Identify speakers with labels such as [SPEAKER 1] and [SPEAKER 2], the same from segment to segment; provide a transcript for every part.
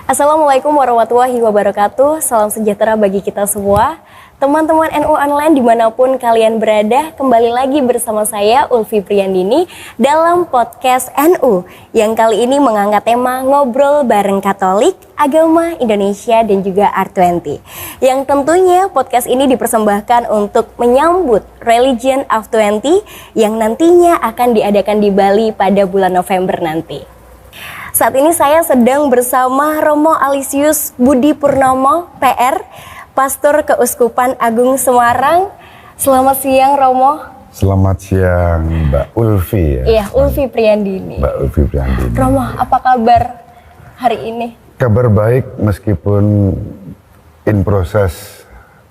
[SPEAKER 1] Assalamualaikum warahmatullahi wabarakatuh. Salam sejahtera bagi kita semua. Teman-teman NU Online dimanapun kalian berada, kembali lagi bersama saya Ulfi Priyandini dalam podcast NU yang kali ini mengangkat tema ngobrol bareng Katolik, agama Indonesia dan juga R20. Yang tentunya podcast ini dipersembahkan untuk menyambut Religion of 20 yang nantinya akan diadakan di Bali pada bulan November nanti. Saat ini saya sedang bersama Romo Alisius Budi Purnomo, PR, Pastor Keuskupan Agung Semarang. Selamat siang, Romo.
[SPEAKER 2] Selamat siang, Mbak Ulfi.
[SPEAKER 1] Iya, Ulfi Priyandini.
[SPEAKER 2] Mbak Ulfi Priyandini.
[SPEAKER 1] Romo, apa kabar hari ini?
[SPEAKER 2] Kabar baik meskipun in proses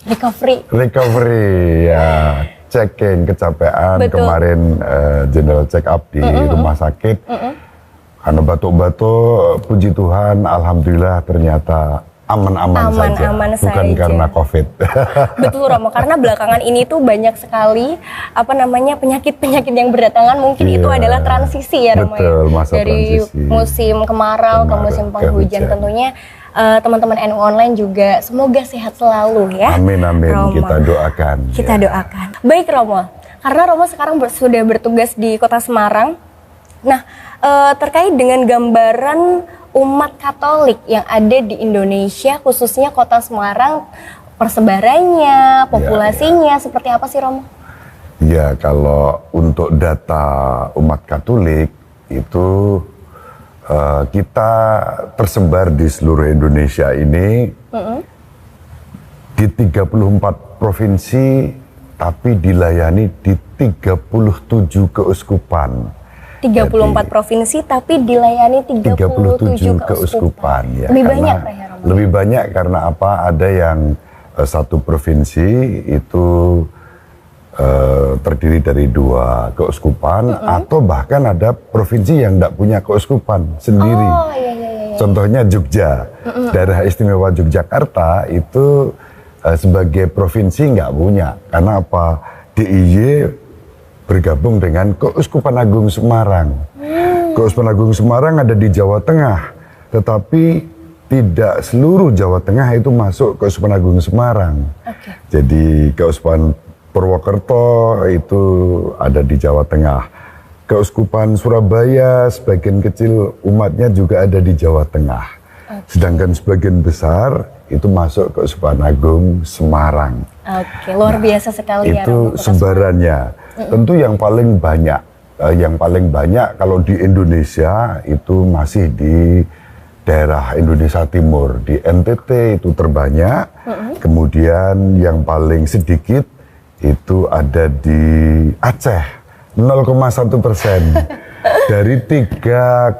[SPEAKER 2] recovery ya, check-in, kecapean.
[SPEAKER 1] Betul.
[SPEAKER 2] Kemarin general check up di rumah sakit. Karena batuk-batuk, puji Tuhan, alhamdulillah ternyata aman-aman saja, bukan karena COVID.
[SPEAKER 1] Betul, Romo, karena belakangan ini tuh banyak sekali penyakit-penyakit yang berdatangan. Mungkin itu adalah transisi ya, Romo.
[SPEAKER 2] Betul, masa
[SPEAKER 1] dari
[SPEAKER 2] transisi.
[SPEAKER 1] Musim kemarau ke musim penghujan. Tentunya teman-teman NU Online juga semoga sehat selalu ya.
[SPEAKER 2] Amin,
[SPEAKER 1] Romo.
[SPEAKER 2] kita doakan.
[SPEAKER 1] Kita doakan. Baik, Romo, karena Romo sekarang sudah bertugas di Kota Semarang. Nah, terkait dengan gambaran umat Katolik yang ada di Indonesia, khususnya Kota Semarang, persebarannya, populasinya, seperti apa sih, Romo?
[SPEAKER 2] Ya, kalau untuk data umat Katolik itu kita tersebar di seluruh Indonesia ini di 34 provinsi, tapi dilayani di 37 keuskupan.
[SPEAKER 1] 34 provinsi tapi dilayani 37 keuskupan.
[SPEAKER 2] Ya,
[SPEAKER 1] lebih banyak ya, Romo?
[SPEAKER 2] Lebih banyak karena apa? Ada yang satu provinsi itu terdiri dari 2 keuskupan, atau bahkan ada provinsi yang tidak punya keuskupan sendiri.
[SPEAKER 1] Oh, iya.
[SPEAKER 2] Contohnya Jogja, daerah istimewa Yogyakarta itu sebagai provinsi nggak punya. Karena apa? DIY bergabung dengan Keuskupan Agung Semarang. Keuskupan Agung Semarang ada di Jawa Tengah, tetapi tidak seluruh Jawa Tengah itu masuk Keuskupan Agung Semarang. Jadi Keuskupan Purwokerto itu ada di Jawa Tengah. Keuskupan Surabaya sebagian kecil umatnya juga ada di Jawa Tengah. Sedangkan sebagian besar itu masuk Keuskupan Agung Semarang.
[SPEAKER 1] Luar biasa sekali ya,
[SPEAKER 2] itu sebarannya. Tentu yang paling banyak kalau di Indonesia itu masih di daerah Indonesia Timur, di NTT itu terbanyak. Kemudian yang paling sedikit itu ada di Aceh, 0,1%. Dari 3,9%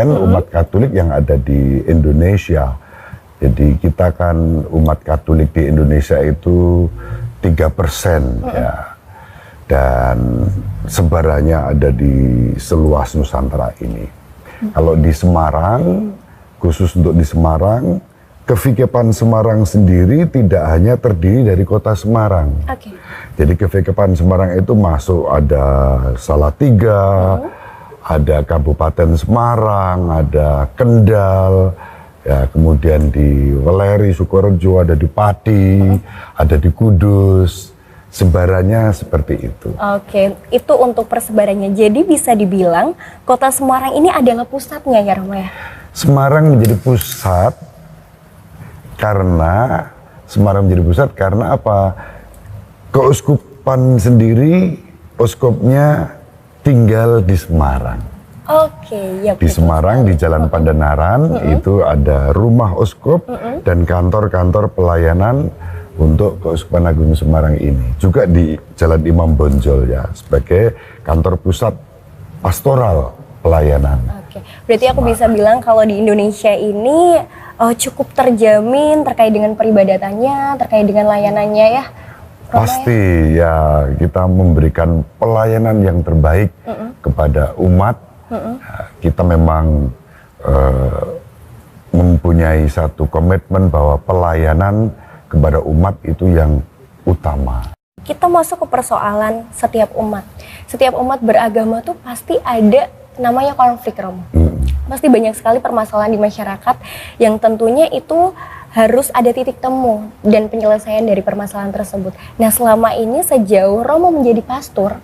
[SPEAKER 2] umat Katolik yang ada di Indonesia. Jadi kita kan umat Katolik di Indonesia itu 3% ya. Dan sebarannya ada di seluas Nusantara ini. Kalau di Semarang, khusus untuk di Semarang, KVKPAN Semarang sendiri tidak hanya terdiri dari kota Semarang. Jadi KVKPAN Semarang itu masuk ada Salatiga, ada Kabupaten Semarang, ada Kendal, ya, kemudian di Weleri, Sukorejo, ada di Pati, ada di Kudus. Sebarannya seperti itu.
[SPEAKER 1] Itu untuk persebarannya. Jadi bisa dibilang Kota Semarang ini adalah pusatnya ya, Romo ya?
[SPEAKER 2] Semarang menjadi pusat karena apa? Keuskupan sendiri, uskupnya tinggal di Semarang. Di Semarang, di Jalan Pandanaran, itu ada rumah uskup dan kantor-kantor pelayanan untuk Keuskupan Agung Semarang ini. Juga di Jalan Imam Bonjol ya, sebagai kantor pusat pastoral pelayanan.
[SPEAKER 1] Berarti aku bisa bilang kalau di Indonesia ini cukup terjamin terkait dengan peribadatannya, terkait dengan layanannya ya? Romo,
[SPEAKER 2] Pasti ya, kita memberikan pelayanan yang terbaik kepada umat. Kita memang mempunyai satu komitmen bahwa pelayanan kepada umat itu yang utama.
[SPEAKER 1] Kita masuk ke persoalan setiap umat. Setiap umat beragama tuh pasti ada namanya konflik, Romo. Pasti banyak sekali permasalahan di masyarakat yang tentunya itu harus ada titik temu dan penyelesaian dari permasalahan tersebut. Nah, selama ini sejauh Romo menjadi pastor,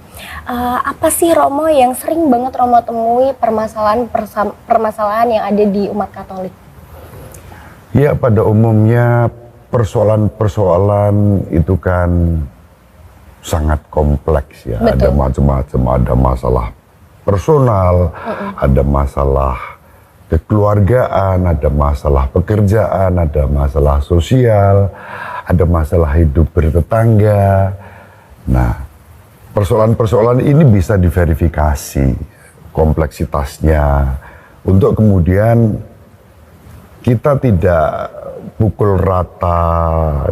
[SPEAKER 1] apa sih Romo yang sering banget Romo temui permasalahan yang ada di umat Katolik?
[SPEAKER 2] Ya, pada umumnya persoalan-persoalan itu kan sangat kompleks ya.
[SPEAKER 1] Betul.
[SPEAKER 2] Ada macam-macam, ada masalah personal, ada masalah kekeluargaan, ada masalah pekerjaan, ada masalah sosial, ada masalah hidup bertetangga. Nah, persoalan-persoalan ini bisa diverifikasi kompleksitasnya untuk kemudian kita tidak pukul rata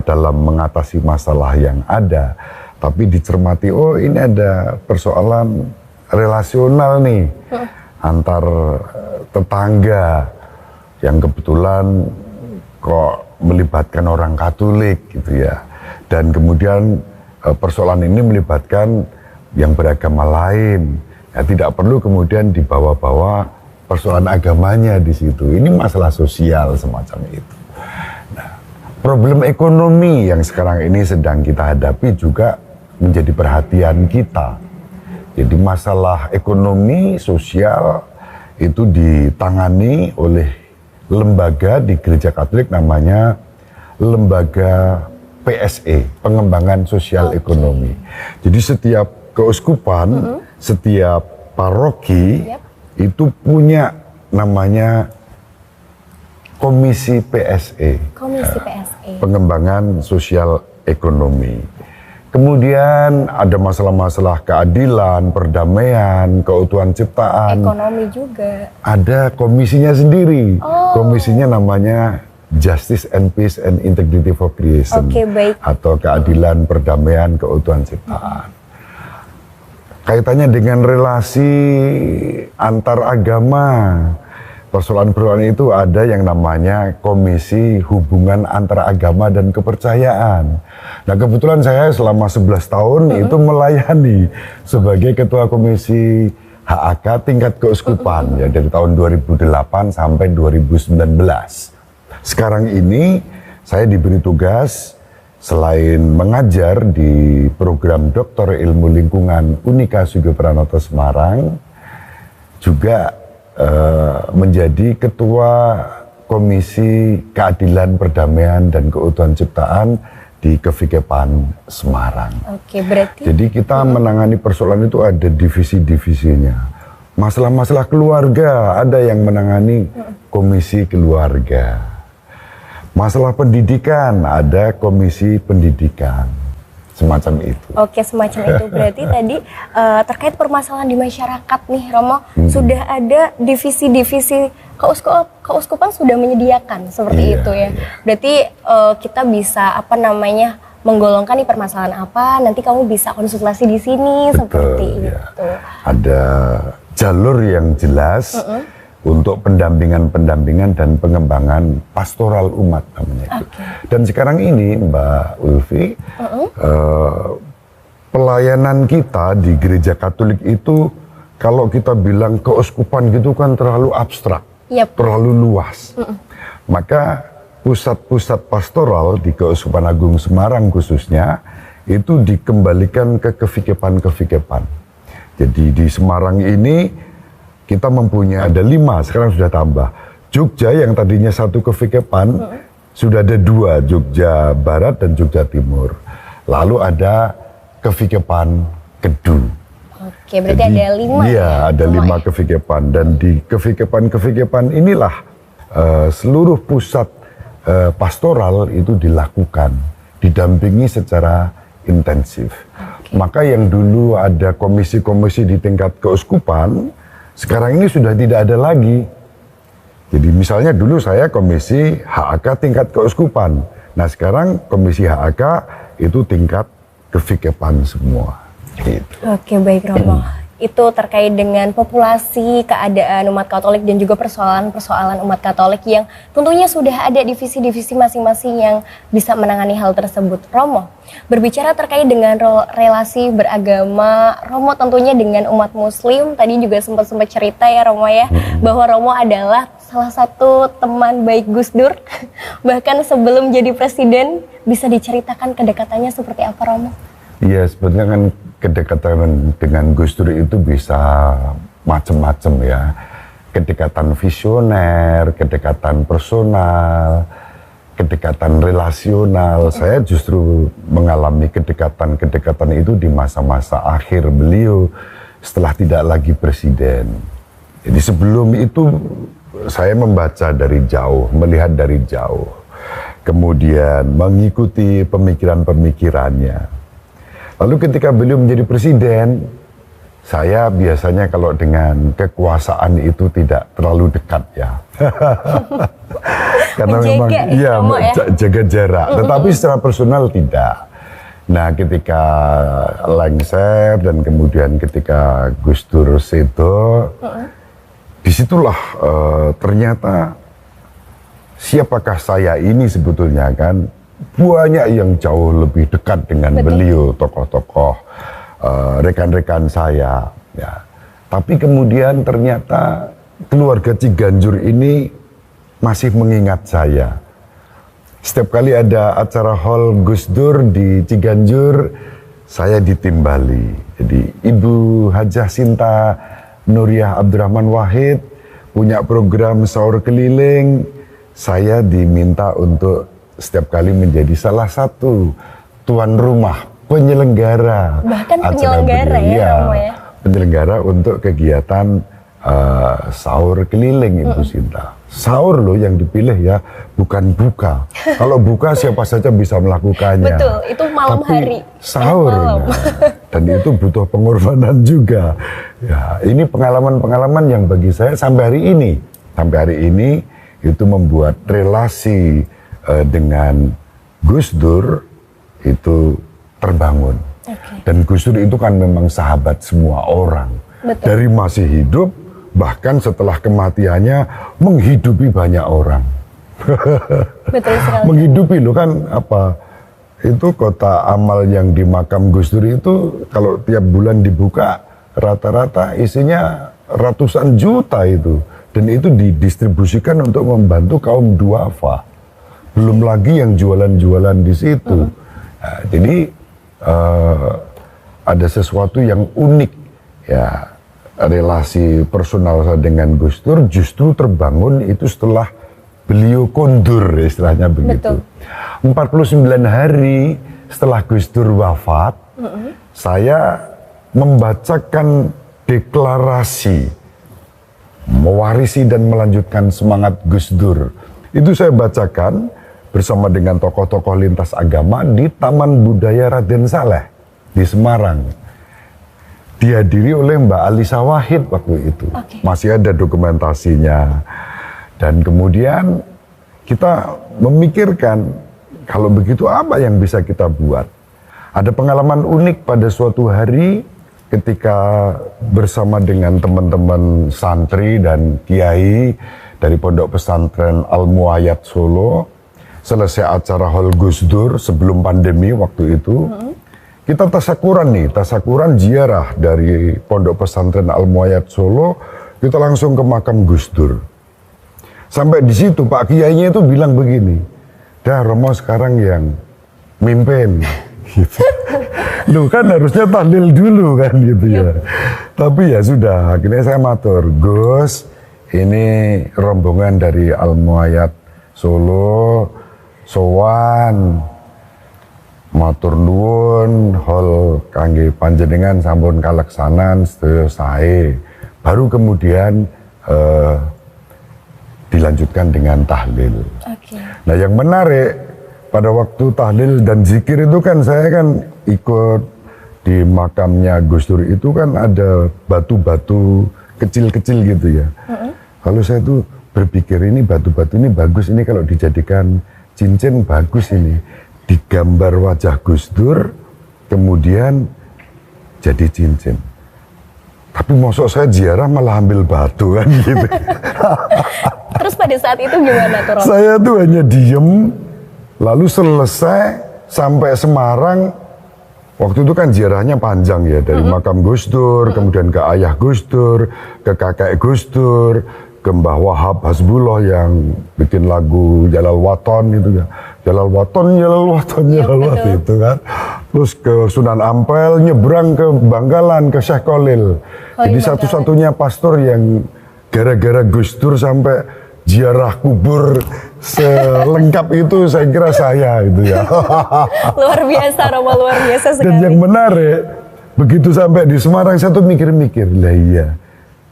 [SPEAKER 2] dalam mengatasi masalah yang ada, tapi dicermati, oh ini ada persoalan relasional nih antar tetangga yang kebetulan kok melibatkan orang Katolik gitu ya, dan kemudian persoalan ini melibatkan yang beragama lain, ya tidak perlu kemudian dibawa-bawa persoalan agamanya di situ. Ini masalah sosial semacam itu. Nah, problem ekonomi yang sekarang ini sedang kita hadapi juga menjadi perhatian kita. Jadi masalah ekonomi sosial itu ditangani oleh lembaga di Gereja Katolik namanya Lembaga PSE, Pengembangan Sosial Ekonomi. Jadi setiap keuskupan, setiap paroki itu punya namanya Komisi PSE.
[SPEAKER 1] Komisi PSE.
[SPEAKER 2] Pengembangan Sosial Ekonomi. Kemudian ada masalah-masalah keadilan, perdamaian, keutuhan ciptaan.
[SPEAKER 1] Ekonomi juga.
[SPEAKER 2] Ada komisinya sendiri. Komisinya namanya Justice and Peace and Integrity for Creation.
[SPEAKER 1] Oke, baik.
[SPEAKER 2] Atau keadilan, perdamaian, keutuhan ciptaan. Kaitannya dengan relasi antar agama. Persoalan-persoalan itu ada yang namanya Komisi Hubungan Antara Agama dan Kepercayaan. Nah, kebetulan saya selama 11 tahun itu melayani sebagai Ketua Komisi HAK tingkat keuskupan ya, dari tahun 2008 sampai 2019. Sekarang ini saya diberi tugas selain mengajar di program Doktor Ilmu Lingkungan Unika Sugio Pranoto Semarang, juga menjadi Ketua Komisi Keadilan, Perdamaian, dan Keutuhan Ciptaan di Kevikepan Semarang.
[SPEAKER 1] Oke, berarti
[SPEAKER 2] jadi kita menangani persoalan itu ada divisi-divisinya. Masalah-masalah keluarga ada yang menangani Komisi Keluarga. Masalah pendidikan ada Komisi Pendidikan. Semacam itu.
[SPEAKER 1] Oke, semacam itu. Berarti tadi terkait permasalahan di masyarakat nih, Romo, sudah ada divisi-divisi keuskupan sudah menyediakan seperti itu ya. Berarti kita bisa menggolongkan nih permasalahan apa, nanti kamu bisa konsultasi di sini. Betul, seperti itu.
[SPEAKER 2] Ada jalur yang jelas untuk pendampingan dan pengembangan pastoral umat namanya itu. Dan sekarang ini Mbak Ulfi, pelayanan kita di Gereja Katolik itu kalau kita bilang keuskupan gitu kan terlalu abstrak, terlalu luas. Maka pusat-pusat pastoral di Keuskupan Agung Semarang khususnya itu dikembalikan ke kevikepan-kevikepan. Jadi di Semarang ini kita mempunyai ada 5, sekarang sudah tambah. Jogja yang tadinya 1 kevikepan, sudah ada 2, Jogja Barat dan Jogja Timur. Lalu ada kevikepan Kedu.
[SPEAKER 1] Oke, berarti jadi, ada 5.
[SPEAKER 2] Iya, ada 5 kevikepan. Dan di kevikepan-kevikepan inilah seluruh pusat pastoral itu dilakukan, didampingi secara intensif. Maka yang dulu ada komisi-komisi di tingkat keuskupan, sekarang ini sudah tidak ada lagi. Jadi misalnya dulu saya komisi HAK tingkat keuskupan. Nah sekarang komisi HAK itu tingkat kevikepan semua. Gitu.
[SPEAKER 1] Oke, baik Romo. Itu terkait dengan populasi, keadaan umat Katolik dan juga persoalan-persoalan umat Katolik yang tentunya sudah ada divisi-divisi masing-masing yang bisa menangani hal tersebut. Romo, berbicara terkait dengan relasi beragama, Romo tentunya dengan umat Muslim, tadi juga sempat cerita ya Romo ya, bahwa Romo adalah salah satu teman baik Gus Dur, bahkan sebelum jadi presiden, bisa diceritakan kedekatannya seperti apa Romo?
[SPEAKER 2] Iya, sebetulnya kan kedekatan dengan Gus Dur itu bisa macam-macam ya. Kedekatan visioner, kedekatan personal, kedekatan relasional. Saya justru mengalami kedekatan itu di masa-masa akhir beliau setelah tidak lagi presiden. Jadi sebelum itu saya membaca dari jauh, melihat dari jauh. Kemudian mengikuti pemikiran-pemikirannya. Lalu ketika beliau menjadi presiden, saya biasanya kalau dengan kekuasaan itu tidak terlalu dekat ya. Karena memang ya jaga jarak, tetapi secara personal tidak. Nah ketika lengser dan kemudian ketika Gus Dur sedo, disitulah ternyata siapakah saya ini sebetulnya kan. Banyak yang jauh lebih dekat dengan beliau, tokoh-tokoh, rekan-rekan saya. Ya. Tapi kemudian ternyata keluarga Ciganjur ini masih mengingat saya. Setiap kali ada acara Hall Gus Dur di Ciganjur, saya ditimbali. Jadi Ibu Hajah Sinta Nuriyah Abdurrahman Wahid punya program sahur keliling, saya diminta untuk setiap kali menjadi salah satu tuan rumah penyelenggara,
[SPEAKER 1] bahkan
[SPEAKER 2] acara
[SPEAKER 1] penyelenggara ya,
[SPEAKER 2] penyelenggara untuk kegiatan sahur keliling Ibu Sinta. Sahur loh yang dipilih ya, bukan buka. Kalau buka siapa saja bisa melakukannya.
[SPEAKER 1] Betul, itu malam
[SPEAKER 2] tapi
[SPEAKER 1] hari.
[SPEAKER 2] Sahur,
[SPEAKER 1] malam.
[SPEAKER 2] Nah, dan itu butuh pengorbanan juga. Ya, ini pengalaman-pengalaman yang bagi saya sampai hari ini itu membuat relasi dengan Gus Dur itu terbangun. Dan Gus Dur itu kan memang sahabat semua orang.
[SPEAKER 1] Betul.
[SPEAKER 2] Dari masih hidup, bahkan setelah kematiannya menghidupi banyak orang.
[SPEAKER 1] Betul sekali.
[SPEAKER 2] Menghidupi loh kan apa, itu kota amal yang di makam Gus Dur itu kalau tiap bulan dibuka rata-rata isinya ratusan juta itu. Dan itu didistribusikan untuk membantu kaum duafa. Belum lagi yang jualan-jualan di situ. Nah, jadi ada sesuatu yang unik ya, relasi personal saya dengan Gus Dur justru terbangun itu setelah beliau kondur, istilahnya begitu. Betul. 49 hari setelah Gus Dur wafat, saya membacakan deklarasi mewarisi dan melanjutkan semangat Gus Dur. Itu saya bacakan bersama dengan tokoh-tokoh lintas agama di Taman Budaya Raden Saleh di Semarang. Dihadiri oleh Mbak Alisa Wahid waktu itu. Masih ada dokumentasinya. Dan kemudian kita memikirkan kalau begitu apa yang bisa kita buat. Ada pengalaman unik pada suatu hari ketika bersama dengan teman-teman santri dan kiai dari Pondok Pesantren Al-Muayyad Solo, selesai acara Hall Gus Dur sebelum pandemi waktu itu, kita tasakuran ziarah dari Pondok Pesantren Al-Muayyad Solo, kita langsung ke makam Gus Dur. Sampai di situ Pak Kiainya itu bilang begini, dah Romo sekarang yang mimpin. Gitu. Loh kan harusnya tahlil dulu kan gitu ya. Tapi ya sudah, akhirnya saya matur, Gus, ini rombongan dari Al-Muayyad Solo, sowan matur nuwun hol kangge panjenengan sampun kaleksanan sedaya sae. Baru kemudian dilanjutkan dengan tahlil. Nah yang menarik pada waktu tahlil dan zikir itu kan saya kan ikut di makamnya Gus Dur itu kan ada batu-batu kecil-kecil gitu ya. Kalau saya tuh berpikir ini batu-batu ini bagus, ini kalau dijadikan cincin bagus ini. Digambar wajah Gus Dur, kemudian jadi cincin. Tapi mosok saya ziarah malah ambil batu kan gitu.
[SPEAKER 1] Terus pada saat itu gimana tuh Romo?
[SPEAKER 2] Saya tuh hanya diem, lalu selesai sampai Semarang. Waktu itu kan ziarahnya panjang ya, dari makam Gus Dur, kemudian ke ayah Gus Dur, ke kakek Gus Dur, ke Mbah Wahab Hasbullah yang bikin lagu Jalal Waton itu ya. Jalal Waton itu kan. Terus ke Sunan Ampel, nyebrang ke Bangkalan, ke Syekh Khalil. Jadi satu-satunya pastor yang gara-gara Gus Dur sampai ziarah kubur selengkap itu saya kira saya itu ya.
[SPEAKER 1] Luar biasa Romo, luar biasa sekali.
[SPEAKER 2] Dan yang menarik, begitu sampai di Semarang saya tuh mikir-mikir, lah iya,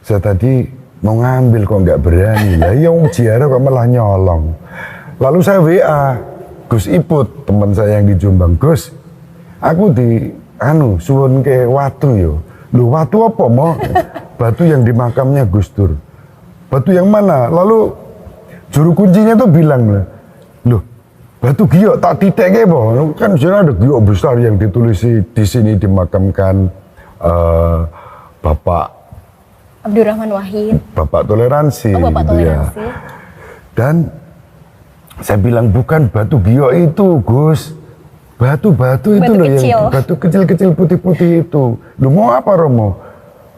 [SPEAKER 2] saya tadi mau ngambil kok nggak berani, lah iya ziarah kok malah nyolong. Lalu saya WA Gus Iput, teman saya yang di Jombang, Gus, aku di suwun ke watu yo. Lu watu apa mau? Batu yang di makamnya Gus Dur. Batu yang mana? Lalu juru kuncinya tuh bilang, loh, batu giok tak titik apa? Kan sudah ada giok besar yang ditulis di sini dimakamkan Bapak
[SPEAKER 1] Abdurrahman Wahid.
[SPEAKER 2] Bapak Toleransi.
[SPEAKER 1] Oh, Bapak
[SPEAKER 2] gitu
[SPEAKER 1] Toleransi.
[SPEAKER 2] Ya. Dan saya bilang bukan batu giok itu, Gus. Batu-batu itu loh, yang batu kecil-kecil putih-putih itu. Lu mau apa Romo?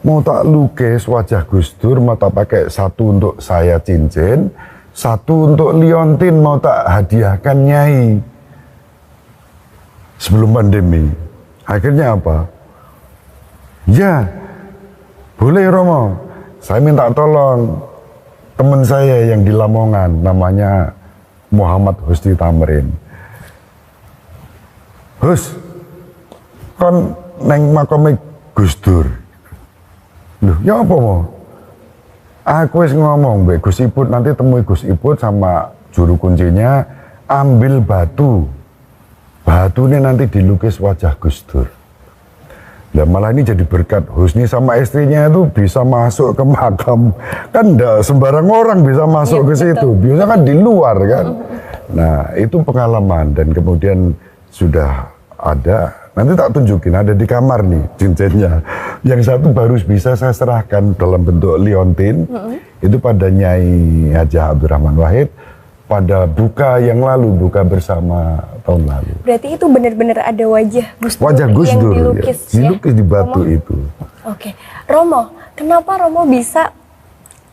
[SPEAKER 2] Mau tak lukis wajah Gus Dur, mau tak pakai satu untuk saya cincin, satu untuk liontin mau tak hadiahkan Nyai. Sebelum pandemi. Akhirnya apa? Ya, boleh Romo. Saya minta tolong teman saya yang di Lamongan, namanya Muhammad Husni Tamrin. Gus, kon neng makame Gus Dur. Loh, ya apa mau? Aku wis ngomong, Mbak Gus Iput, nanti temui Gus Iput sama juru kuncinya, ambil batu. Batu ini nanti dilukis wajah Gus Dur. Nah, malah ini jadi berkat. Husni sama istrinya itu bisa masuk ke makam. Kan enggak sembarang orang bisa masuk ke situ. Biasanya kan di luar kan. Nah, itu pengalaman dan kemudian sudah ada, nanti tak tunjukin, ada di kamar nih cincinnya. Yang satu baru bisa saya serahkan dalam bentuk liontin, itu pada Nyai Haji Abdurrahman Wahid, pada buka yang lalu, buka bersama tahun lalu.
[SPEAKER 1] Berarti itu benar-benar ada wajah Gus Dur,
[SPEAKER 2] wajah Gus
[SPEAKER 1] yang
[SPEAKER 2] Dur
[SPEAKER 1] dilukis,
[SPEAKER 2] ya, dilukis di batu
[SPEAKER 1] Romo?
[SPEAKER 2] itu.
[SPEAKER 1] Oke, Romo, kenapa Romo bisa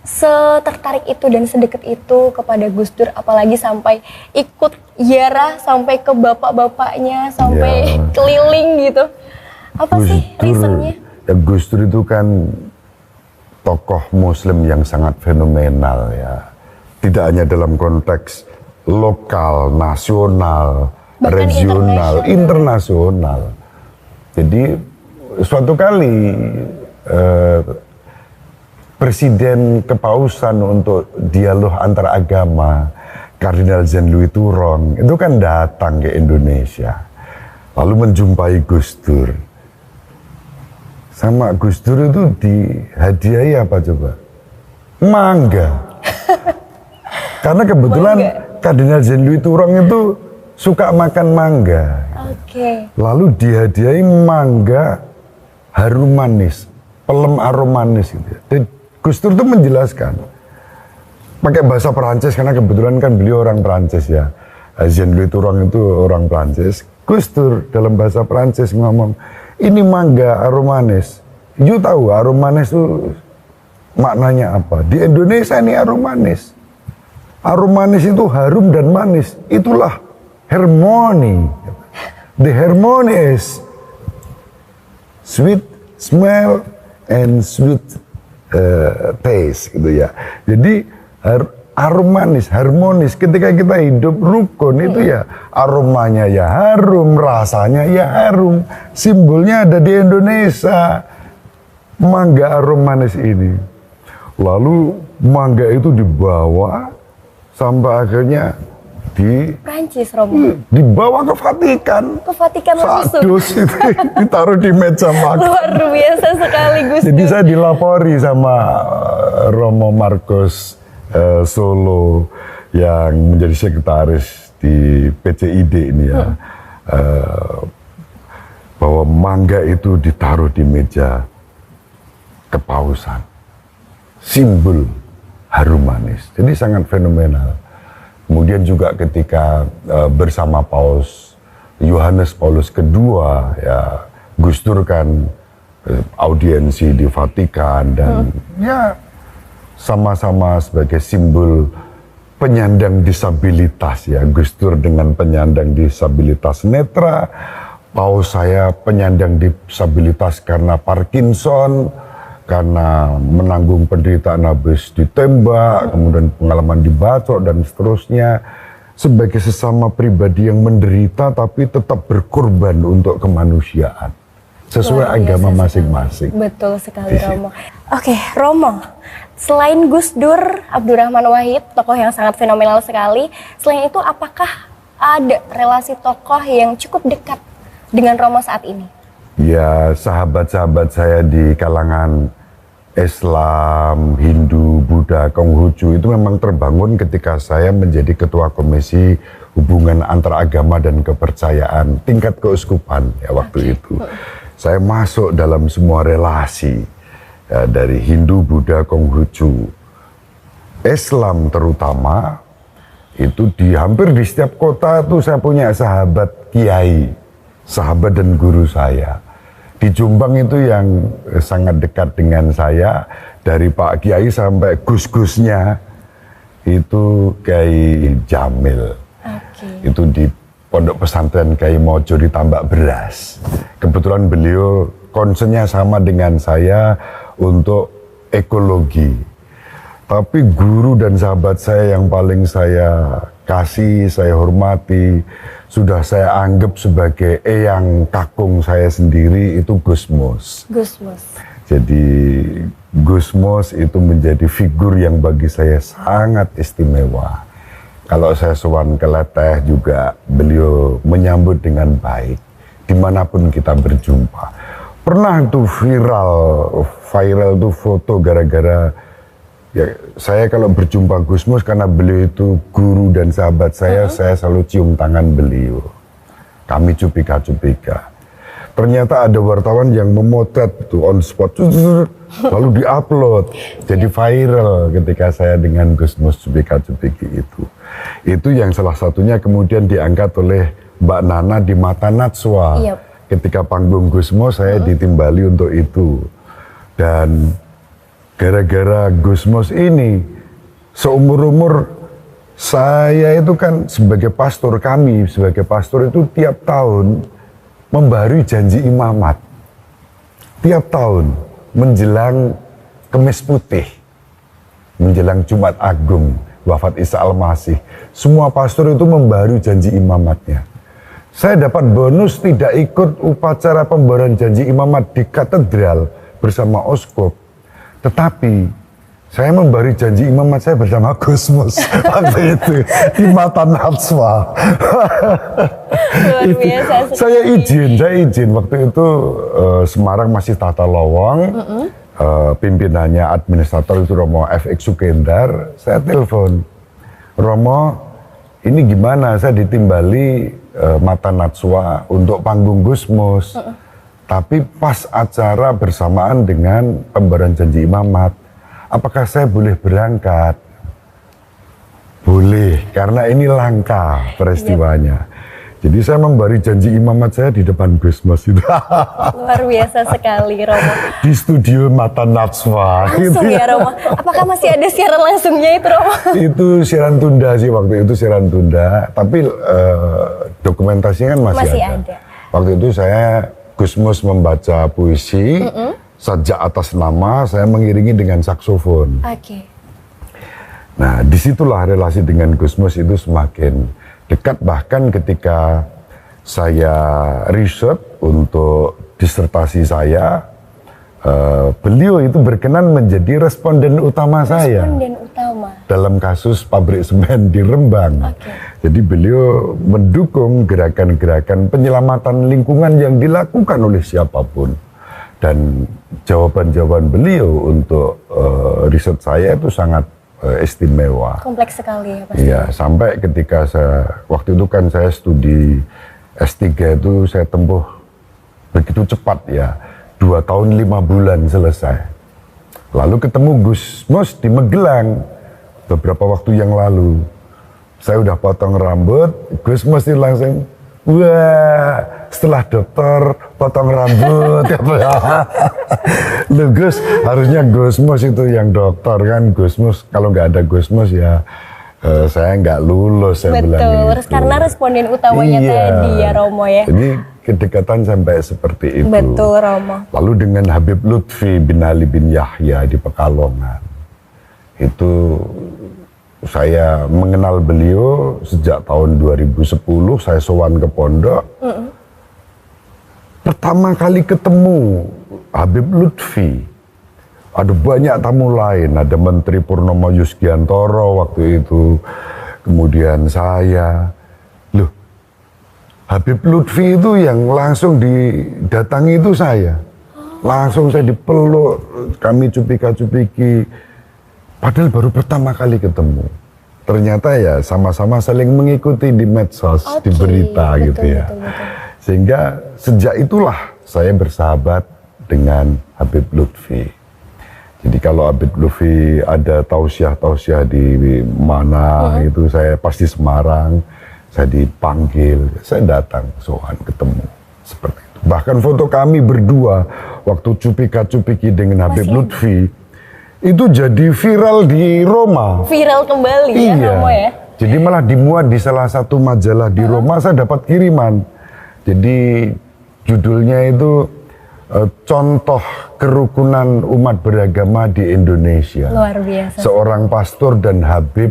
[SPEAKER 1] setertarik itu dan sedekat itu kepada Gus Dur, apalagi sampai ikut ziarah sampai ke bapak-bapaknya, sampai keliling gitu. Apa
[SPEAKER 2] Gus
[SPEAKER 1] sih
[SPEAKER 2] Dur,
[SPEAKER 1] reasonnya?
[SPEAKER 2] ya Gus Dur itu kan tokoh Muslim yang sangat fenomenal ya. Tidak hanya dalam konteks lokal, nasional, bahkan regional, internasional. Jadi suatu kali Presiden Kepausan untuk dialog antar agama, Kardinal Jean-Louis Turong, itu kan datang ke Indonesia. Lalu menjumpai Gus Dur. Sama Gus Dur itu dihadiahi apa coba? Mangga. Karena kebetulan Kardinal Jean-Louis Turong itu suka makan mangga. Lalu dihadiahi mangga harum manis, pelem arom manis gitu. Gus Dur itu menjelaskan pakai bahasa Perancis karena kebetulan kan beliau orang Perancis ya. Jean-Louis Turong itu orang Perancis. Gus Dur dalam bahasa Perancis ngomong, ini mangga arom manis. You tahu arom manis itu maknanya apa? Di Indonesia ini arom manis. Arom manis itu harum dan manis. Itulah harmony. The harmony is sweet smell and sweet taste gitu ya. Jadi arom manis, harmonis. Ketika kita hidup rukun itu ya aromanya ya harum, rasanya ya harum. Simbolnya ada di Indonesia. Mangga arom manis ini. Lalu mangga itu dibawa sampai akhirnya di
[SPEAKER 1] Prancis, Romo.
[SPEAKER 2] Dibawa ke Vatikan.
[SPEAKER 1] Ke Vatikan langsung.
[SPEAKER 2] Sadus itu ditaruh di meja makan.
[SPEAKER 1] Luar biasa sekali Gus Dur.
[SPEAKER 2] Jadi saya dilapori sama Romo Markus Solo yang menjadi sekretaris di PCID ini ya, bahwa mangga itu ditaruh di meja kepausan, simbol harum manis. Jadi sangat fenomenal. Kemudian juga ketika bersama Paus Yohanes Paulus II, ya Gus Dur kan audiensi di Vatikan dan ya sama-sama sebagai simbol penyandang disabilitas ya, Gus Dur dengan penyandang disabilitas netra, Paus saya penyandang disabilitas karena Parkinson, karena menanggung penderitaan habis ditembak, kemudian pengalaman dibacok dan seterusnya. Sebagai sesama pribadi yang menderita tapi tetap berkorban untuk kemanusiaan sesuai agama masing-masing.
[SPEAKER 1] Betul sekali Romo. Oke, Romo, selain Gus Dur Abdurrahman Wahid, tokoh yang sangat fenomenal sekali, selain itu apakah ada relasi tokoh yang cukup dekat dengan Romo saat ini?
[SPEAKER 2] Ya, sahabat-sahabat saya di kalangan Islam, Hindu, Buddha, Konghucu itu memang terbangun ketika saya menjadi ketua komisi hubungan antar agama dan kepercayaan tingkat keuskupan ya waktu itu. Saya masuk dalam semua relasi ya, dari Hindu, Buddha, Konghucu, Islam terutama itu hampir di setiap kota tuh saya punya sahabat kiai, sahabat dan guru saya. Di Jombang itu yang sangat dekat dengan saya, dari Pak Kiai sampai gus-gusnya itu Kiai Jamil. Itu di Pondok Pesantren Kiai Mojo di Tambak Beras. Kebetulan beliau concernnya sama dengan saya untuk ekologi. Tapi guru dan sahabat saya yang paling saya kasih, saya hormati, sudah saya anggap sebagai eyang kakung saya sendiri itu Gus Mus.
[SPEAKER 1] Gus Mus.
[SPEAKER 2] Jadi Gus Mus itu menjadi figur yang bagi saya sangat istimewa. Kalau saya sowan ke Leteh juga beliau menyambut dengan baik dimanapun kita berjumpa. Pernah itu viral itu foto gara-gara ya, saya kalau berjumpa Gus Mus karena beliau itu guru dan sahabat saya selalu cium tangan beliau. Kami cupika-cupika. Ternyata ada wartawan yang memotret itu on spot, lalu diupload. Jadi viral ketika saya dengan Gus Mus cupika-cupiki itu. Itu yang salah satunya kemudian diangkat oleh Mbak Nana di Mata Najwa. Ketika panggung Gus Mus saya ditimbali untuk itu. Dan gara-gara Gus Mus ini, seumur-umur saya itu kan sebagai pastor, kami sebagai pastor itu tiap tahun membaharui janji imamat. Tiap tahun menjelang Kemis Putih, menjelang Jumat Agung, wafat Isa Al-Masih. Semua pastor itu membaharui janji imamatnya. Saya dapat bonus tidak ikut upacara pembaharuan janji imamat di katedral bersama Oskop. Tetapi saya memberi janji imamat saya bersama Gus Mus waktu itu di Mata Najwa.
[SPEAKER 1] Luar biasa sekali.
[SPEAKER 2] Saya izin waktu itu Semarang masih tata lowong, pimpinannya administrator itu Romo FX Sukendar. Saya telepon, Romo, ini gimana? Saya ditimbali Mata Najwa untuk panggung Gus Mus. Tapi pas acara bersamaan dengan pembaharuan janji imamat, apakah saya boleh berangkat? Boleh, karena ini langka peristiwanya. Jadi saya memberi janji imamat saya di depan Gus Mus itu.
[SPEAKER 1] Luar biasa sekali Romo.
[SPEAKER 2] Di studio Mata Najwa.
[SPEAKER 1] Langsung ya Romo. Apakah masih ada siaran langsungnya itu Romo?
[SPEAKER 2] Itu siaran tunda sih waktu itu, siaran tunda. Tapi dokumentasinya kan masih ada. Waktu itu saya Gus Mus membaca puisi, sajak atas nama, saya mengiringi dengan saksofon. Nah, disitulah relasi dengan Gus Mus itu semakin dekat, bahkan ketika saya riset untuk disertasi saya, beliau itu berkenan menjadi responden utama saya. Responden utama. Dalam kasus pabrik semen di Rembang. Jadi beliau mendukung gerakan-gerakan penyelamatan lingkungan yang dilakukan oleh siapapun. Dan jawaban-jawaban beliau untuk riset saya itu sangat istimewa.
[SPEAKER 1] Kompleks sekali ya pasti.
[SPEAKER 2] Iya, sampai ketika waktu itu kan saya studi S3 itu saya tempuh begitu cepat ya, 2 tahun 5 bulan selesai. Lalu ketemu Gus Mus di Magelang beberapa waktu yang lalu. Saya udah potong rambut, Gus Mus itu langsung, wah, setelah dokter potong rambut. Loh Gus, harusnya Gus Mus itu yang dokter kan. Gus Mus, kalau nggak ada Gus Mus ya saya nggak lulus, saya bilang gitu.
[SPEAKER 1] Betul, karena responden utamanya tadi ya Romo ya.
[SPEAKER 2] Jadi kedekatan sampai seperti itu.
[SPEAKER 1] Betul Romo.
[SPEAKER 2] Lalu dengan Habib Lutfi bin Ali bin Yahya di Pekalongan, itu saya mengenal beliau sejak tahun 2010, saya sowan ke pondok. Pertama kali ketemu Habib Lutfi, ada banyak tamu lain, ada Menteri Purnomo Yusgiantoro waktu itu, kemudian saya. Loh, Habib Lutfi itu yang langsung didatangi itu saya. Langsung saya dipeluk, kami cupika-cupiki. Padahal baru pertama kali ketemu. Ternyata ya sama-sama saling mengikuti di medsos, di berita gitu ya.
[SPEAKER 1] Betul.
[SPEAKER 2] Sehingga sejak itulah saya bersahabat dengan Habib Lutfi. Jadi kalau Habib Lutfi ada tausiah di mana itu saya pasti Semarang, saya dipanggil, saya datang, soal ketemu seperti itu. Bahkan foto kami berdua waktu cupika-cupiki dengan Habib Lutfi itu jadi viral di Roma.
[SPEAKER 1] Viral kembali ya Romo ya.
[SPEAKER 2] Jadi malah dimuat di salah satu majalah di Roma, saya dapat kiriman. Jadi judulnya itu contoh kerukunan umat beragama di Indonesia.
[SPEAKER 1] Luar biasa.
[SPEAKER 2] Seorang pastor dan Habib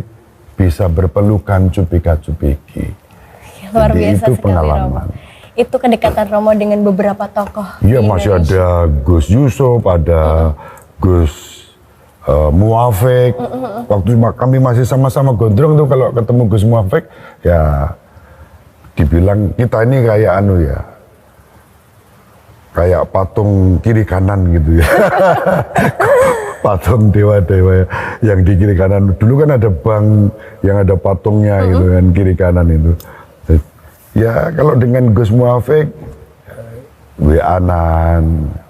[SPEAKER 2] bisa berpelukan cupika-cupiki.
[SPEAKER 1] Luar
[SPEAKER 2] Jadi
[SPEAKER 1] biasa
[SPEAKER 2] itu
[SPEAKER 1] sekali
[SPEAKER 2] pengalaman.
[SPEAKER 1] Romo. Itu kedekatan Romo dengan beberapa tokoh.
[SPEAKER 2] Iya,
[SPEAKER 1] di
[SPEAKER 2] masih
[SPEAKER 1] Indonesia.
[SPEAKER 2] ada Gus Yusuf, ada Gus Muafik. Waktu kami masih sama-sama gondrong tuh, kalau ketemu Gus Muafik ya dibilang kita ini kayak kayak patung kiri kanan gitu ya. Patung dewa-dewa yang di kiri kanan. Dulu kan ada bank yang ada patungnya gitu kan, kiri kanan itu. Ya kalau dengan Gus Muafik WA-an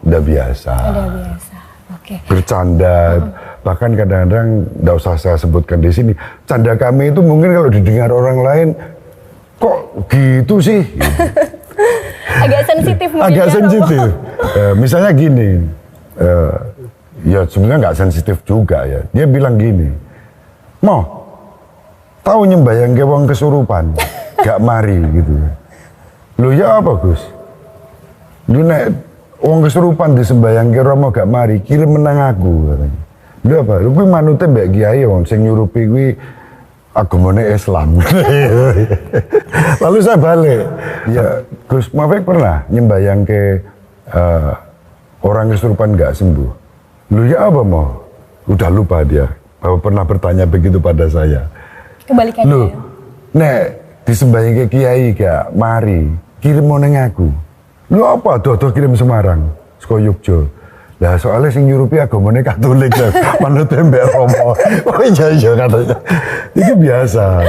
[SPEAKER 2] udah biasa.
[SPEAKER 1] Udah biasa. Oke.
[SPEAKER 2] Bercanda, bahkan kadang-kadang nggak usah saya sebutkan di sini, canda kami itu mungkin kalau didengar orang lain kok gitu sih,
[SPEAKER 1] Agak sensitif mungkin
[SPEAKER 2] agak
[SPEAKER 1] ya, Romo.
[SPEAKER 2] sensitif. Misalnya gini, ya sebenarnya nggak sensitif juga ya, dia bilang gini, mau tahu nyembayang ke wong kesurupan gak mari gitu. Lu ya apa Gus, lu nek wong kesurupan disembayang ke Romo gak mari, kirim menang aku katanya. Lu apa? Lu kuwi manute mbek kiai wong sing nyurupi kuwi agamane Islam. Lalu saya balik. Ya, Gus Muafik pernah nyembayang ke orang kesurupan gak sembuh. Lu ya apa mau? Udah lupa dia bahwa pernah bertanya begitu pada saya.
[SPEAKER 1] Kebalikannya.
[SPEAKER 2] Lu nek disembayang ke kiai gak mari, kirim menang aku. Lu apa? Dodo kirim Semarang, saka Yogyo. Lah soalnya sing nyurupi agamane Katolik ya, manut mbek Romo. Oh iya katanya. Itu biasa.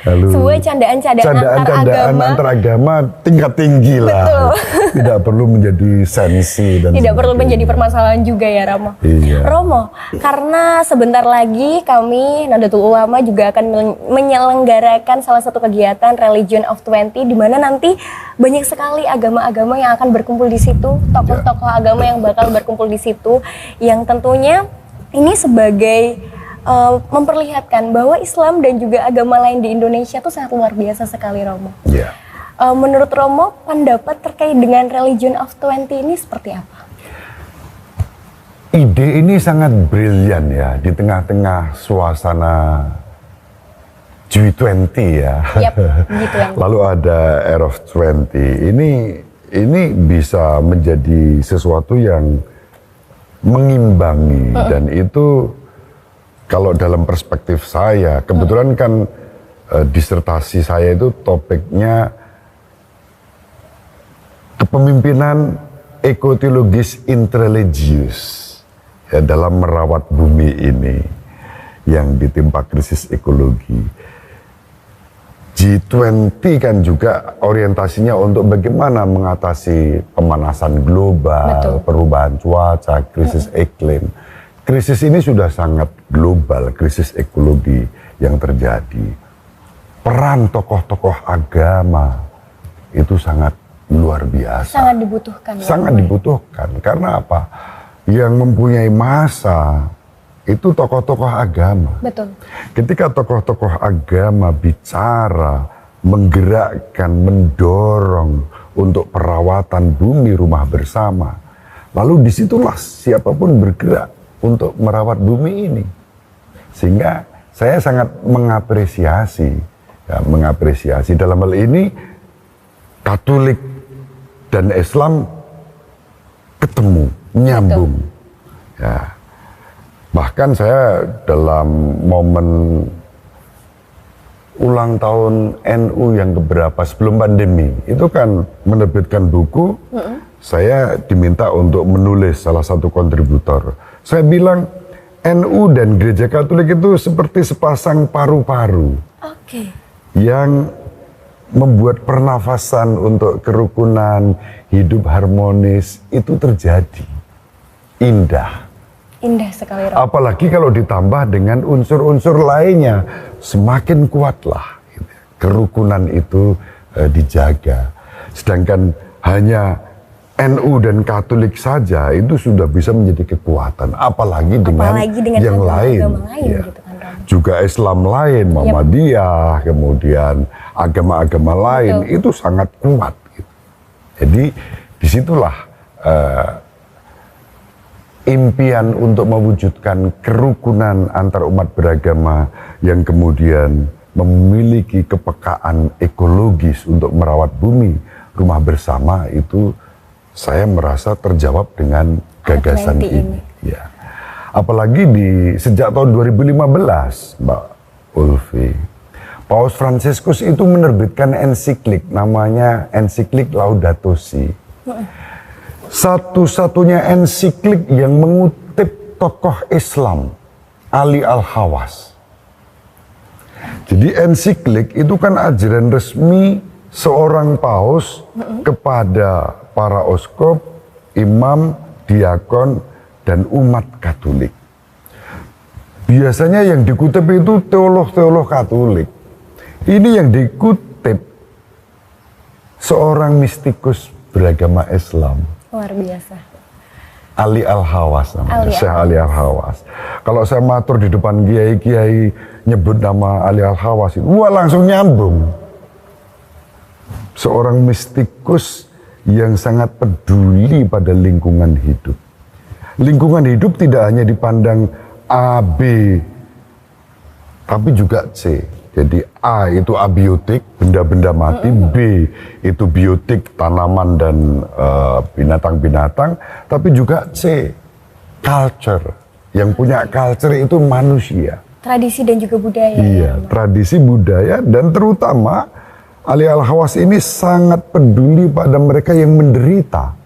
[SPEAKER 2] Lalu
[SPEAKER 1] Sebuah candaan-candaan
[SPEAKER 2] antar agama tingkat tinggi lah.
[SPEAKER 1] Betul.
[SPEAKER 2] Tidak perlu menjadi sensi dan
[SPEAKER 1] Tidak perlu
[SPEAKER 2] sebagainya.
[SPEAKER 1] menjadi permasalahan juga ya Romo.
[SPEAKER 2] Iya.
[SPEAKER 1] Romo, karena sebentar lagi kami Nahdlatul Ulama juga akan menyelenggarakan salah satu kegiatan Religion of 20 di mana nanti banyak sekali agama-agama yang akan berkumpul di situ, tokoh-tokoh agama yang bakal berkumpul di situ, yang tentunya ini sebagai memperlihatkan bahwa Islam dan juga agama lain di Indonesia itu sangat luar biasa sekali Romo.
[SPEAKER 2] Iya.
[SPEAKER 1] Menurut Romo, pendapat terkait dengan Religion of 20 ini seperti apa?
[SPEAKER 2] Ide ini sangat brilian ya di tengah-tengah suasana G20 ya.
[SPEAKER 1] Yap, G20.
[SPEAKER 2] Lalu ada Air of 20. Ini bisa menjadi sesuatu yang mengimbangi dan itu kalau dalam perspektif saya, kebetulan kan disertasi saya itu topiknya kepemimpinan ekoteologis interreligius ya, dalam merawat bumi ini. yang ditimpa krisis ekologi. G20 kan juga orientasinya untuk bagaimana mengatasi pemanasan global, perubahan cuaca, krisis iklim. Krisis ini sudah sangat global, krisis ekologi yang terjadi. Peran tokoh-tokoh agama itu sangat luar biasa.
[SPEAKER 1] Sangat dibutuhkan.
[SPEAKER 2] Sangat dibutuhkan. Karena apa? Yang mempunyai massa itu tokoh-tokoh agama.
[SPEAKER 1] Betul.
[SPEAKER 2] Ketika tokoh-tokoh agama bicara, menggerakkan, mendorong untuk perawatan bumi rumah bersama, lalu disitulah siapapun bergerak untuk merawat bumi ini. Sehingga saya sangat mengapresiasi dalam hal ini Katolik dan Islam ketemu, nyambung. Ya. Bahkan saya dalam momen ulang tahun NU yang keberapa sebelum pandemi, itu kan menerbitkan buku, saya diminta untuk menulis salah satu kontributor. Saya bilang, NU dan Gereja Katolik itu seperti sepasang paru-paru yang membuat pernafasan untuk kerukunan, hidup harmonis, itu terjadi. Indah.
[SPEAKER 1] Indah sekali, Romo.
[SPEAKER 2] Apalagi kalau ditambah dengan unsur-unsur lainnya, semakin kuatlah kerukunan itu dijaga. Sedangkan hanya NU dan Katolik saja itu sudah bisa menjadi kekuatan. Apalagi dengan yang lain. Ya.
[SPEAKER 1] Gitu kan, Romo.
[SPEAKER 2] Juga Islam lain, Muhammadiyah, kemudian agama-agama lain, itu sangat kuat. Gitu. Jadi disitulah impian untuk mewujudkan kerukunan antar umat beragama yang kemudian memiliki kepekaan ekologis untuk merawat bumi rumah bersama, itu saya merasa terjawab dengan gagasan ini. Ya. Apalagi sejak tahun 2015, Mbak Ulfi, Paus Fransiskus itu menerbitkan ensiklik, namanya ensiklik Laudato Si. Satu-satunya ensiklik yang mengutip tokoh Islam, Ali Al-Khawas. Jadi ensiklik itu kan ajaran resmi seorang paus kepada para oskop, imam, diakon, dan umat Katolik. Biasanya yang dikutip itu teolog-teolog Katolik. Ini yang dikutip seorang mistikus beragama Islam.
[SPEAKER 1] Luar biasa.
[SPEAKER 2] Ali Al-Khawas namanya, Syekh Ali Al-Khawas. Kalau saya matur di depan kiai-kiai nyebut nama Ali Al-Khawas itu, wah langsung nyambung. Seorang mistikus yang sangat peduli pada lingkungan hidup. Lingkungan hidup tidak hanya dipandang A, B, tapi juga C. Jadi A itu abiotik, benda-benda mati, B itu biotik, tanaman dan binatang-binatang, tapi juga C, culture. Yang punya culture itu manusia.
[SPEAKER 1] Tradisi dan juga budaya.
[SPEAKER 2] Iya, tradisi budaya, dan terutama Ali Al-Khawas ini sangat peduli pada mereka yang menderita.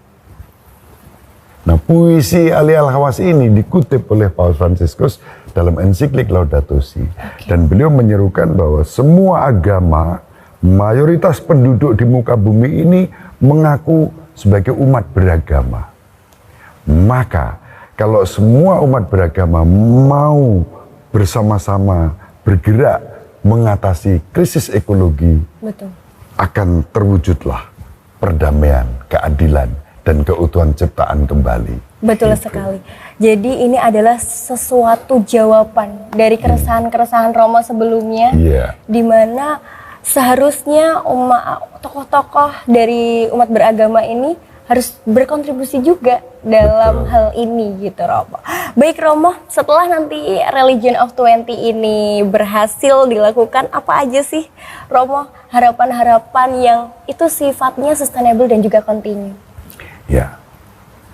[SPEAKER 2] Nah, puisi Ali Al-Khawas ini dikutip oleh Paus Fransiskus dalam ensiklik Laudato Si. Dan beliau menyerukan bahwa semua agama, mayoritas penduduk di muka bumi ini mengaku sebagai umat beragama. Maka kalau semua umat beragama mau bersama-sama bergerak mengatasi krisis ekologi, akan terwujudlah perdamaian, keadilan, dan keutuhan ciptaan kembali.
[SPEAKER 1] Betul sekali. Jadi ini adalah sesuatu jawaban dari keresahan-keresahan Romo sebelumnya, di mana seharusnya tokoh-tokoh dari umat beragama ini harus berkontribusi juga dalam hal ini gitu, Romo. Baik Romo, setelah nanti Religion of 20 ini berhasil dilakukan, apa aja sih Romo harapan-harapan yang itu sifatnya sustainable dan juga continue?
[SPEAKER 2] Ya,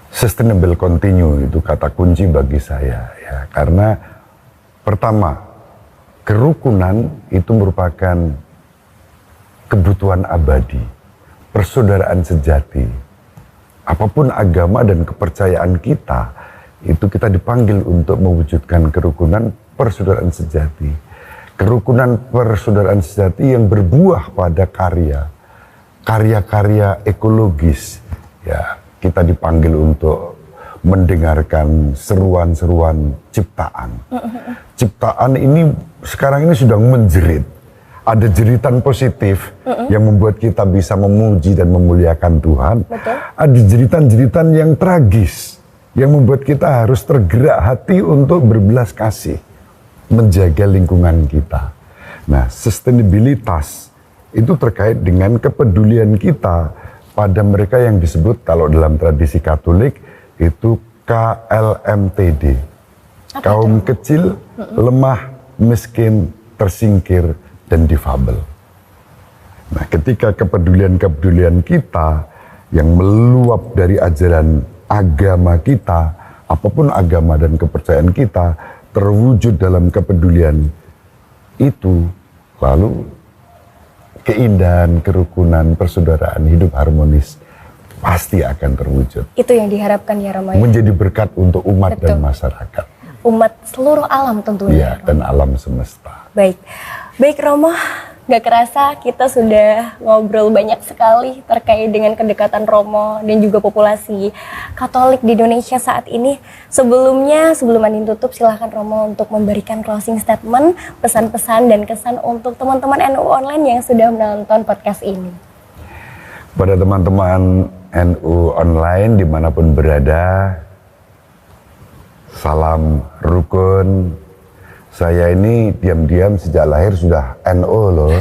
[SPEAKER 2] sustainable continue itu kata kunci bagi saya ya, karena pertama, kerukunan itu merupakan kebutuhan abadi, persaudaraan sejati. Apapun agama dan kepercayaan kita, itu kita dipanggil untuk mewujudkan kerukunan persaudaraan sejati. Kerukunan persaudaraan sejati yang berbuah pada karya-karya ekologis. Ya, kita dipanggil untuk mendengarkan seruan-seruan ciptaan. Ciptaan ini sekarang ini sudah menjerit. Ada jeritan positif yang membuat kita bisa memuji dan memuliakan Tuhan.
[SPEAKER 1] Betul.
[SPEAKER 2] Ada jeritan-jeritan yang tragis yang membuat kita harus tergerak hati untuk berbelas kasih, menjaga lingkungan kita. Nah, sustainabilitas itu terkait dengan kepedulian kita pada mereka yang disebut kalau dalam tradisi Katolik itu KLMTD. Kaum kecil, lemah, miskin, tersingkir, dan difabel. Nah, ketika kepedulian kita yang meluap dari ajaran agama kita, apapun agama dan kepercayaan kita, terwujud dalam kepedulian itu, lalu keindahan, kerukunan, persaudaraan, hidup harmonis pasti akan terwujud.
[SPEAKER 1] Itu yang diharapkan ya Romo.
[SPEAKER 2] Menjadi berkat untuk umat dan masyarakat.
[SPEAKER 1] Umat seluruh alam tentunya.
[SPEAKER 2] Iya, dan alam semesta.
[SPEAKER 1] Baik Romo, gak kerasa kita sudah ngobrol banyak sekali terkait dengan kedekatan Romo dan juga populasi Katolik di Indonesia saat ini. Sebelum Andin tutup, silahkan Romo untuk memberikan closing statement, pesan-pesan dan kesan untuk teman-teman NU Online yang sudah menonton podcast ini.
[SPEAKER 2] Pada teman-teman NU Online dimanapun berada, salam rukun. Saya ini diam-diam sejak lahir sudah NO loh.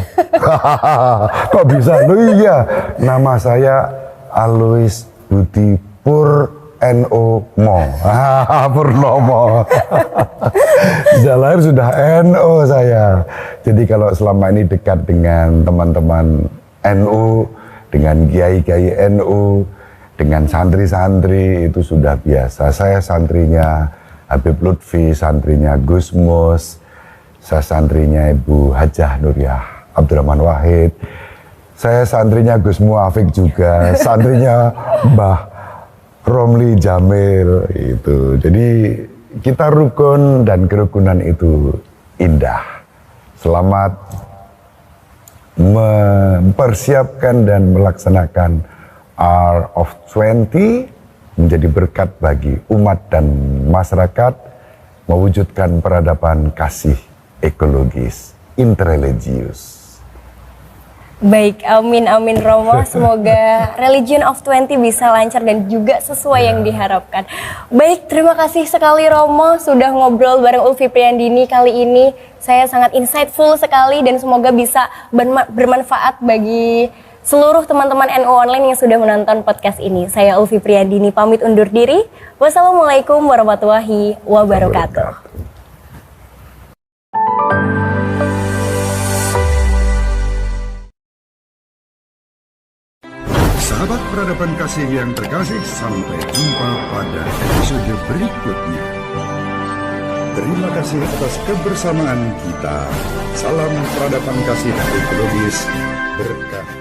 [SPEAKER 2] Kok bisa? Loh iya, nama saya Alois Budi Purnomo. Purnomo. Sejak lahir sudah NO saya. Jadi kalau selama ini dekat dengan teman-teman NU, dengan kiai-kiai NU, dengan santri-santri itu sudah biasa. Saya santrinya Habib Lutfi, santrinya Gus Mus, saya santrinya Ibu Hajah Nuriyah Abdurrahman Wahid, saya santrinya Gus Muafik juga, santrinya Mbah Romli Jamil itu. Jadi kita rukun dan kerukunan itu indah. Selamat mempersiapkan dan melaksanakan R of 20 menjadi berkat bagi umat dan masyarakat, mewujudkan peradaban kasih ekologis interreligius.
[SPEAKER 1] Baik, amin Romo. Semoga Religion of 20 bisa lancar dan juga sesuai yang diharapkan. Baik, terima kasih sekali Romo sudah ngobrol bareng Ulfi Priyandini kali ini. Saya sangat insightful sekali dan semoga bisa bermanfaat bagi seluruh teman-teman NU Online yang sudah menonton podcast ini. Saya Ulfi Priyandini pamit undur diri. Wassalamualaikum warahmatullahi wabarakatuh.
[SPEAKER 2] Sahabat peradaban kasih yang terkasih, sampai jumpa pada episode berikutnya. Terima kasih atas kebersamaan kita. Salam peradaban kasih ekologis berkah.